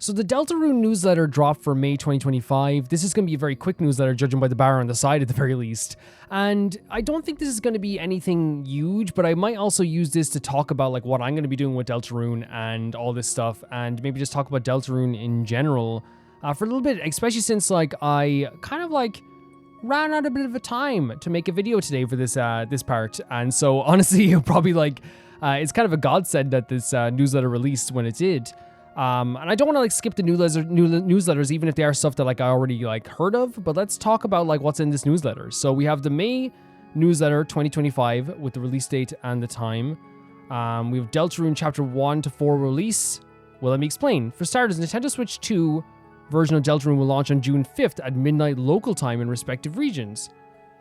So the Deltarune newsletter dropped for May 2025. This is going to be a very quick newsletter, judging by the bar on the side at the very least. And I don't think this is going to be anything huge, but I might also use this to talk about like what I'm going to be doing with Deltarune and all this stuff, and maybe just talk about Deltarune in general for a little bit, especially since like I kind of like ran out a bit of a time to make a video today for this this part. And so honestly, you'll probably like it's kind of a godsend that this newsletter released when it did. And I don't want to like skip the newsletters, even if they are stuff that like I already like heard of, but let's talk about like what's in this newsletter. So we have the May newsletter 2025 with the release date and the time. We have Deltarune chapter 1 to 4 release. Well, let me explain. For starters, Nintendo Switch 2 version of Deltarune will launch on June 5th at midnight local time in respective regions.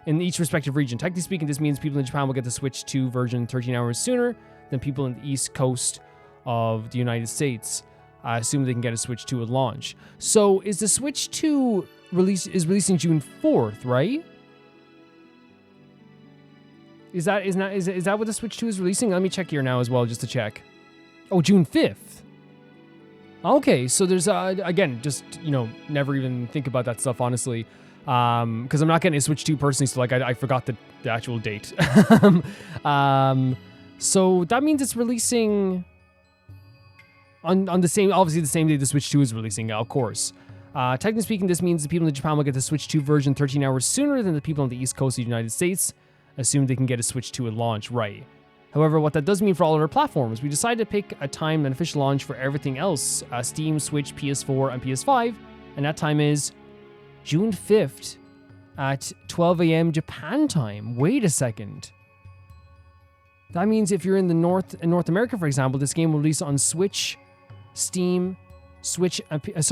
In each respective region. Technically speaking, this means people in Japan will get the Switch 2 version 13 hours sooner than people in the East Coast of the United States. I assume they can get a Switch 2 at launch. So is the Switch 2 releasing June 4th, right? Is that what the Switch 2 is releasing? Let me check here now as well, just to check. Oh, June 5th. Okay, so there's again, just never even think about that stuff honestly, because I'm not getting a Switch 2 personally, so like I forgot the actual date. So that means it's releasing on the same, obviously the same day the Switch 2 is releasing, of course. Technically speaking, this means the people in Japan will get the Switch 2 version 13 hours sooner than the people on the East Coast of the United States, assuming they can get a Switch 2 at launch, right? However, what that does mean for all other platforms, we decided to pick a time and official launch for everything else, Steam, Switch, PS4, and PS5, and that time is June 5th at 12 a.m. Japan time. Wait a second. That means if you're in North America, for example, this game will release on Switch, Steam, Switch,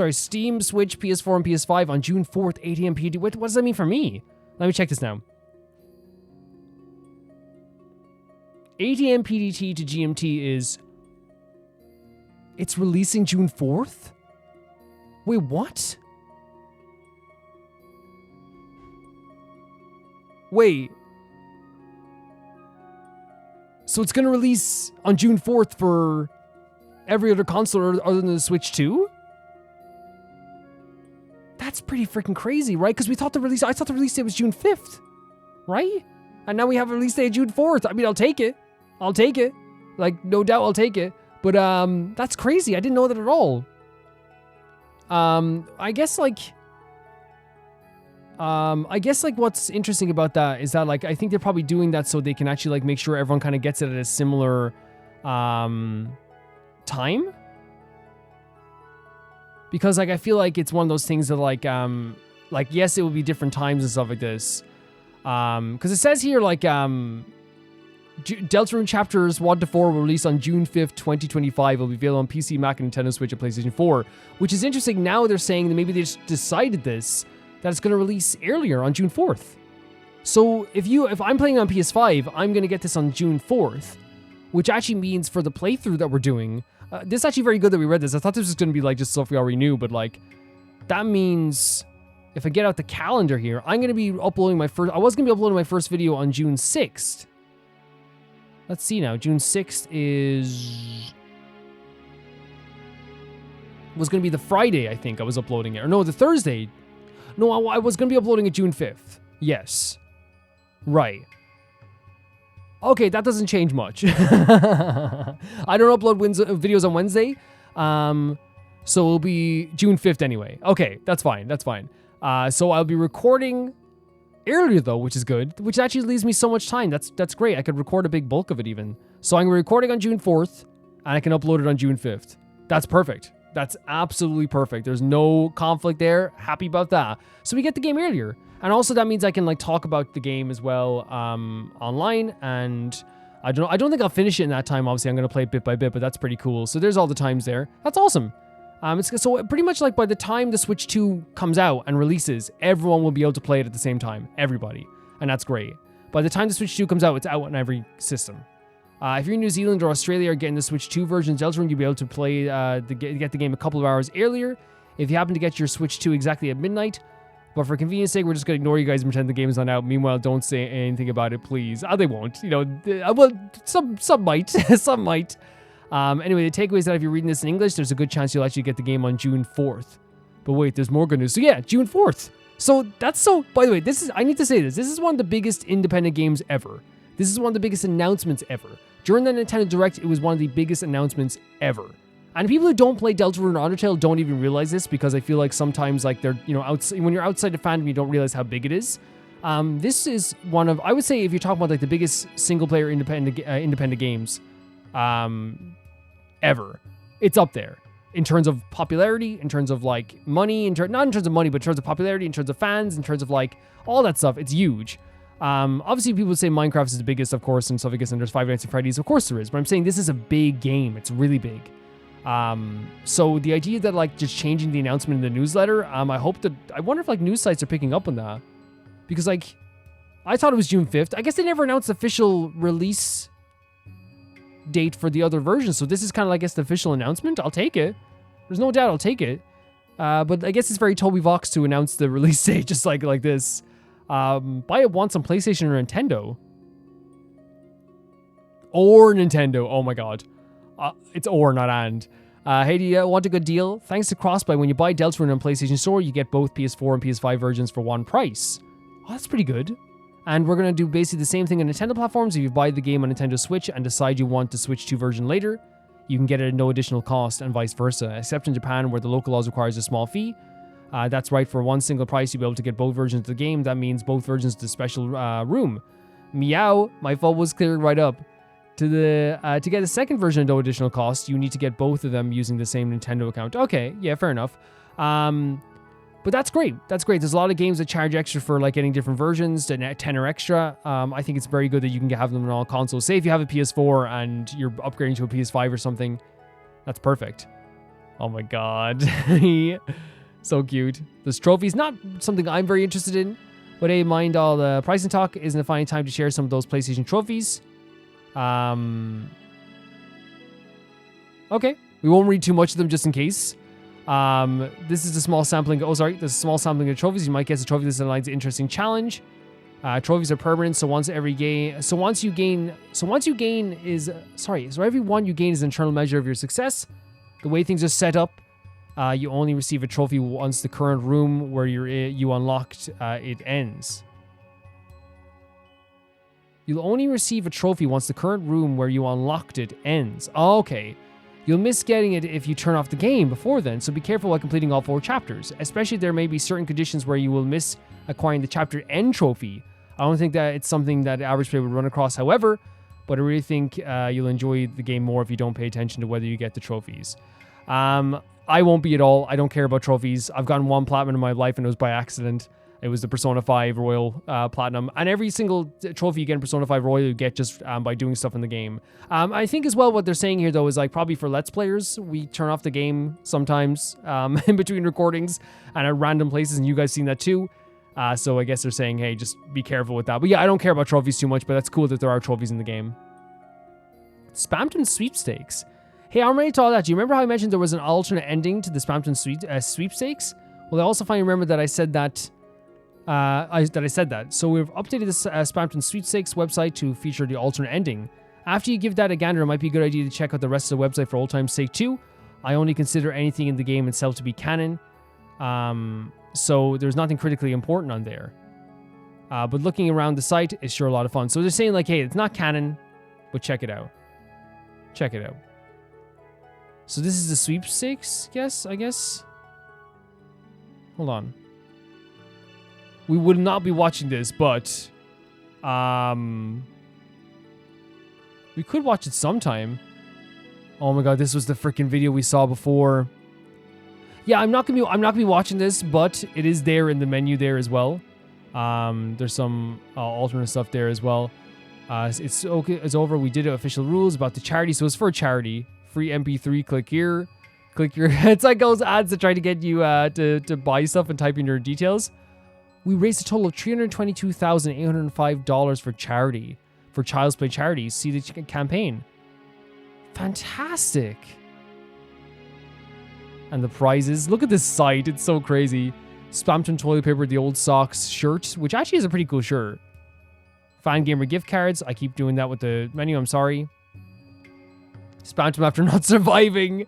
Steam, Switch, PS4, and PS5 on June 4th, 8 a.m. PDT. What does that mean for me? Let me check this now. 8 a.m. PDT to GMT is... It's releasing June 4th? Wait, what? Wait. So it's going to release on June 4th for every other console other than the Switch 2? That's pretty freaking crazy, right? Because I thought the release date was June 5th, right? And now we have a release date June 4th. I mean, I'll take it. Like, no doubt I'll take it. But that's crazy. I didn't know that at all. I guess what's interesting about that is that like I think they're probably doing that so they can actually like make sure everyone kind of gets it at a similar time. Because like I feel like it's one of those things that like yes, it will be different times and stuff like this. Because it says here like Deltarune chapters 1 to 4 will release on June 5th, 2025. It will be available on PC, Mac, and Nintendo Switch and PlayStation 4. Which is interesting. Now they're saying that maybe they just decided this, that it's going to release earlier on June 4th. So if I'm playing on PS5, I'm going to get this on June 4th, which actually means for the playthrough that we're doing, this is actually very good that we read this. I thought this was going to be like just stuff we already knew, but like that means if I get out the calendar here, I'm going to be uploading my first, I was going to be uploading my first video on June 6th. Let's see now. June 6th was going to be the Friday, I think I was uploading it. Or no, the Thursday. No, I was going to be uploading it June 5th. Yes. Right. Okay, that doesn't change much. I don't upload videos on Wednesday. So it'll be June 5th anyway. Okay, that's fine. So I'll be recording earlier though, which is good, which actually leaves me so much time. That's great. I could record a big bulk of it even. So I'm recording on June 4th and I can upload it on June 5th. That's perfect. That's absolutely perfect. There's no conflict there. Happy about that. So we get the game earlier. And also that means I can like talk about the game as well online. And I don't think I'll finish it in that time. Obviously, I'm going to play it bit by bit, but that's pretty cool. So there's all the times there. That's awesome. So pretty much like by the time the Switch 2 comes out and releases, everyone will be able to play it at the same time. Everybody. And that's great. By the time the Switch 2 comes out, it's out on every system. If you're in New Zealand or Australia or getting the Switch 2 version of Deltarune, you'll be able to play get the game a couple of hours earlier if you happen to get your Switch 2 exactly at midnight. But for convenience sake, we're just going to ignore you guys and pretend the game is not out. Meanwhile, don't say anything about it, please. They won't. Well, some might. Some might. Anyway, the takeaway is that if you're reading this in English, there's a good chance you'll actually get the game on June 4th. But wait, there's more good news. So yeah, June 4th. So that's so, by the way, I need to say this. This is one of the biggest independent games ever. This is one of the biggest announcements ever. During the Nintendo Direct, it was one of the biggest announcements ever. And people who don't play Deltarune or Undertale don't even realize this, because I feel like sometimes like they're, when you're outside the fandom, you don't realize how big it is. This is one of, I would say, if you're talking about like the biggest single player independent games ever, it's up there in terms of popularity, in terms of like money, not in terms of money, but in terms of popularity, in terms of fans, in terms of like all that stuff. It's huge. Obviously people say Minecraft is the biggest, of course, and stuff like this, and there's Five Nights at Freddy's, of course there is, but I'm saying this is a big game. It's really big. So the idea that like just changing the announcement in the newsletter, I wonder if like news sites are picking up on that, because like I thought it was June 5th. I guess they never announced the official release date for the other versions, so this is kind of, I guess, the official announcement. I'll take it. There's no doubt I'll take it. But I guess it's very Toby Vox to announce the release date just like this. Buy it once on PlayStation or Nintendo. Or Nintendo. Oh my god. It's or, not and. Hey, do you want a good deal? Thanks to Crossbuy, when you buy Deltarune on PlayStation Store, you get both PS4 and PS5 versions for one price. Oh, that's pretty good. And we're going to do basically the same thing on Nintendo platforms. If you buy the game on Nintendo Switch and decide you want to switch to version later, you can get it at no additional cost, and vice versa, except in Japan, where the local laws requires a small fee. That's right, for one single price, you'll be able to get both versions of the game. That means both versions of the special room. Meow, my fault was cleared right up. To get the second version at no additional cost, you need to get both of them using the same Nintendo account. Okay, yeah, fair enough. But that's great. That's great. There's a lot of games that charge extra for like getting different versions, 10 or extra. I think it's very good that you can have them on all consoles. Say if you have a PS4 and you're upgrading to a PS5 or something, that's perfect. Oh my god. So cute. This trophy's not something I'm very interested in, but hey, mind all the pricing talk, isn't it finding time to share some of those PlayStation trophies? Okay, we won't read too much of them just in case. This is a small sampling. Oh, sorry, there's a small sampling of trophies. You might guess a trophy that aligns an interesting challenge. Trophies are permanent, so every one you gain is an internal measure of your success. The way things are set up, you only receive a trophy once the current room where you unlocked it ends. You'll only receive a trophy once the current room where you unlocked it ends. Oh, okay. You'll miss getting it if you turn off the game before then, so be careful while completing all 4 chapters. Especially there may be certain conditions where you will miss acquiring the chapter end trophy. I don't think that it's something that the average player would run across, however, but I really think you'll enjoy the game more if you don't pay attention to whether you get the trophies. I won't be at all. I don't care about trophies. I've gotten 1 platinum in my life and it was by accident. It was the Persona 5 Royal Platinum. And every single trophy you get in Persona 5 Royal, you get just by doing stuff in the game. I think as well what they're saying here, though, is like probably for Let's Players, we turn off the game sometimes in between recordings and at random places, and you guys seen that too. So I guess they're saying, hey, just be careful with that. But yeah, I don't care about trophies too much, but that's cool that there are trophies in the game. Spamton Sweepstakes. Hey, I'm ready to all that. Do you remember how I mentioned there was an alternate ending to the Spamton Sweepstakes? Well, I also finally remember that I said that. So we've updated the Spamton Sweepstakes website to feature the alternate ending. After you give that a gander, it might be a good idea to check out the rest of the website for old time's sake too. I only consider anything in the game itself to be canon, so there's nothing critically important on there. But looking around the site is sure a lot of fun. So they're saying like, hey, it's not canon, but check it out. Check it out. So this is the sweepstakes, I guess. Hold on. We would not be watching this, but we could watch it sometime. Oh my god, this was the freaking video we saw before. Yeah, I'm not gonna be watching this, but it is there in the menu there as well. There's some alternate stuff there as well. It's okay. It's over. We did official rules about the charity, so it's for a charity. Free MP3. Click here. Click here. It's like those ads that try to get you to buy stuff and type in your details. We raised a total of $322,805 for charity, for Child's Play charity. See the campaign. Fantastic. And the prizes. Look at this site. It's so crazy. Spamton toilet paper, the old socks shirt, which actually is a pretty cool shirt. Fan gamer gift cards. I keep doing that with the menu. I'm sorry. Spammed him after not surviving.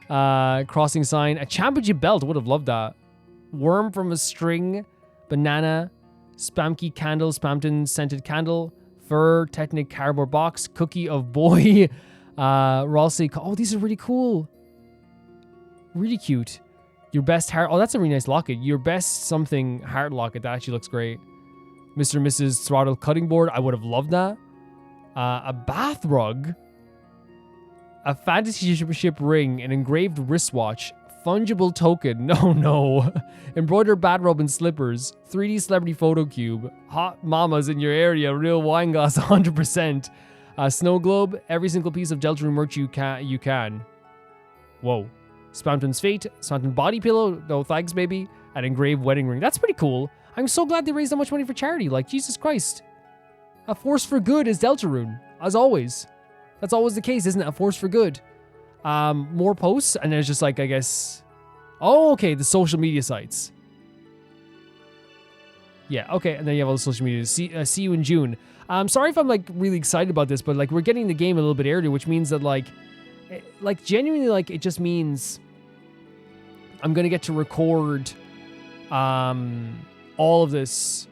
Crossing sign. A championship belt. Would have loved that. Worm from a string. Banana. Spamky candle. Spampton scented candle. Fur. Technic cardboard box. Cookie of boy. Ralsei. Oh, these are really cool. Really cute. Your best heart. Oh, that's a really nice locket. Your best something heart locket. That actually looks great. Mr. and Mrs. Throttle cutting board. I would have loved that. A bath rug. A fantasy ship ring. An engraved wristwatch. Fungible token. No. Embroidered bathrobe and slippers. 3D celebrity photo cube. Hot mamas in your area. Real wine glass 100%. Snow globe. Every single piece of Deltarune merch you can. Whoa. Spampton's fate. Spampton body pillow. No thanks, baby. An engraved wedding ring. That's pretty cool. I'm so glad they raised that much money for charity. Like, Jesus Christ. A force for good is Deltarune. As always. That's always the case, isn't it? A force for good. More posts. And there's just like, I guess... Oh, okay. The social media sites. Yeah, okay. And then you have all the social media. See you in June. Sorry if I'm like really excited about this, but like we're getting the game a little bit earlier, which means that like genuinely, like, it just means I'm going to get to record all of this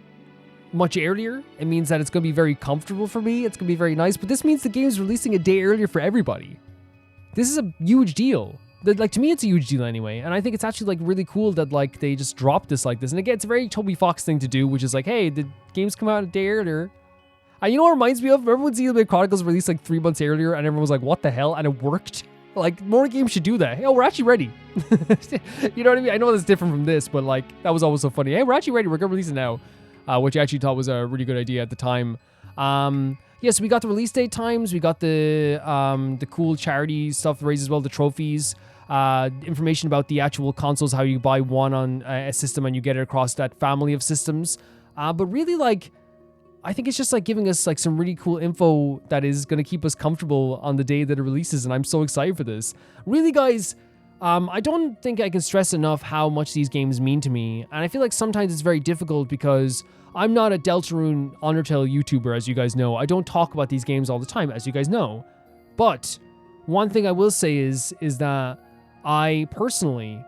much earlier. It means that it's going to be very comfortable for me. It's going to be very nice. But this means the game's releasing a day earlier for everybody. This is a huge deal. Like, to me, it's a huge deal anyway. And I think it's actually, like, really cool that, like, they just dropped this like this. And again, it's a very Toby Fox thing to do, which is like, hey, the game's come out a day earlier. You know what it reminds me of? Remember when Xenoblade Chronicles released like 3 months earlier and everyone was like, what the hell? And it worked? Like, more games should do that. Hey, we're actually ready. You know what I mean? I know that's different from this, but like, that was always so funny. Hey, we're actually ready. We're going to release it now. Which I actually thought was a really good idea at the time. Yeah, so we got the release date times. We got the cool charity stuff raised as well, the trophies. Information about the actual consoles, how you buy one on a system and you get it across that family of systems. But really, like, I think it's just like giving us like some really cool info that is going to keep us comfortable on the day that it releases, and I'm so excited for this. Really, guys, I don't think I can stress enough how much these games mean to me, and I feel like sometimes it's very difficult because I'm not a Deltarune Undertale YouTuber, as you guys know. I don't talk about these games all the time, as you guys know. But one thing I will say is that I personally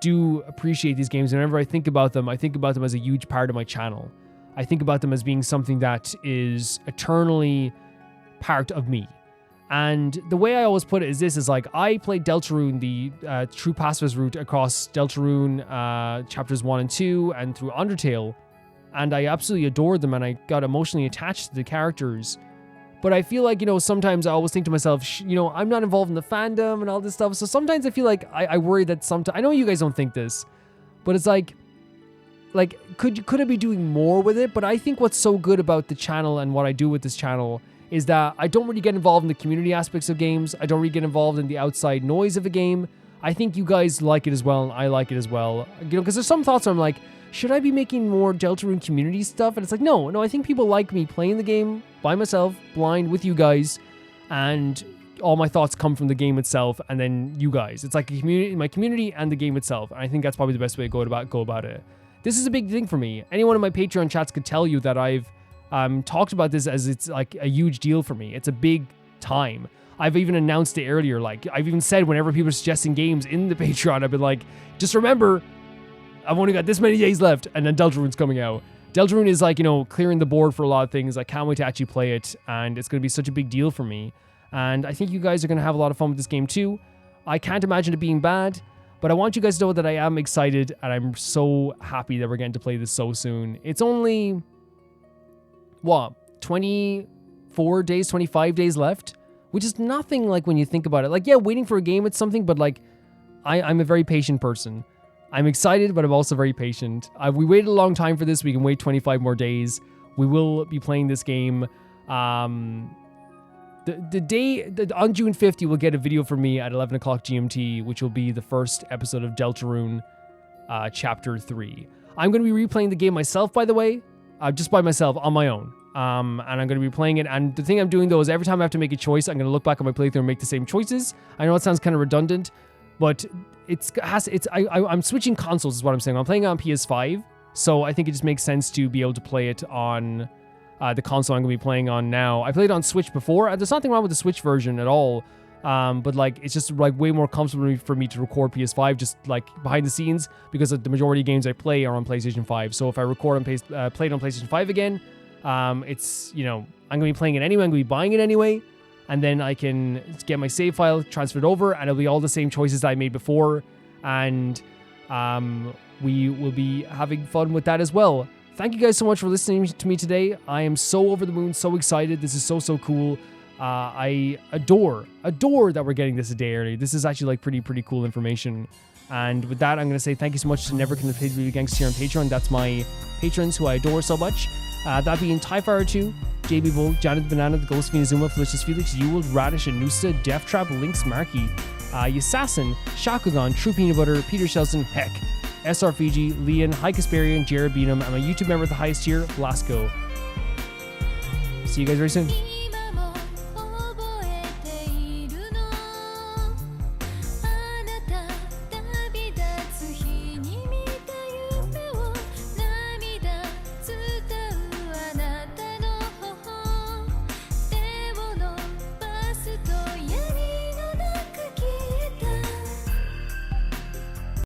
do appreciate these games. Whenever I think about them as a huge part of my channel. I think about them as being something that is eternally part of me. And the way I always put it is this, is like, I played Deltarune, the true pacifist route across Deltarune chapters 1 and 2 and through Undertale. And I absolutely adored them and I got emotionally attached to the characters. But I feel like, you know, sometimes I always think to myself, you know, I'm not involved in the fandom and all this stuff. So sometimes I feel like I worry that sometimes, I know you guys don't think this, but it's like could I be doing more with it? But I think what's so good about the channel and what I do with this channel is that I don't really get involved in the community aspects of games. I don't really get involved in the outside noise of a game. I think you guys like it as well, and I like it as well. You know, because there's some thoughts where I'm like, should I be making more Deltarune community stuff? And it's like, no, I think people like me playing the game by myself, blind, with you guys, and all my thoughts come from the game itself, and then you guys. It's like a community, my community and the game itself. And I think that's probably the best way to go about it. This is a big thing for me. Anyone in my Patreon chats could tell you that I've talked about this as it's like a huge deal for me. It's a big time. I've even announced it earlier. Like, I've even said whenever people are suggesting games in the Patreon, I've been like, just remember, I've only got this many days left, and then Deltarune's coming out. Deltarune is like, you know, clearing the board for a lot of things. I can't wait to actually play it, and it's going to be such a big deal for me. And I think you guys are going to have a lot of fun with this game too. I can't imagine it being bad. But I want you guys to know that I am excited, and I'm so happy that we're getting to play this so soon. It's only, what, 24 days, 25 days left? Which is nothing, like, when you think about it. Like, yeah, waiting for a game, it's something, but, like, I'm a very patient person. I'm excited, but I'm also very patient. We waited a long time for this. We can wait 25 more days. We will be playing this game. On June 5th, you will get a video from me at 11 o'clock GMT, which will be the first episode of Deltarune Chapter 3. I'm going to be replaying the game myself, by the way, just by myself, on my own. And I'm going to be playing it, and the thing I'm doing, though, is every time I have to make a choice, I'm going to look back on my playthrough and make the same choices. I know it sounds kind of redundant, but I'm switching consoles is what I'm saying. I'm playing it on PS5, so I think it just makes sense to be able to play it on the console I'm going to be playing on now. I played on Switch before. There's nothing wrong with the Switch version at all. But like it's just like way more comfortable for me to record PS5 just like behind the scenes, because the majority of games I play are on PlayStation 5. So if I record and play it on PlayStation 5 again, it's, you know, I'm gonna be playing it anyway, I'm gonna be buying it anyway, and then I can get my save file transferred over, and it'll be all the same choices that I made before, and we will be having fun with that as well. Thank you guys so much for listening to me today. I am so over the moon, so excited. This is so cool. I adore that we're getting this a day early. This is actually like pretty cool information. And with that, I'm going to say thank you so much to Never Can Play Video Games here on Patreon. That's my patrons who I adore so much. That being Tyfire 2, JB Bull, Janet Banana, The Ghost Zuma, Felicious Felix, Ewald, Radish, Anusta, Death Trap, Lynx Markey, Yassassin, Shakugan, True Peanut Butter, Peter Shelson, Heck, SR Fiji, Leon, High Casparian, Jared Beanham, and my YouTube member at the highest tier, Blasco. See you guys very soon.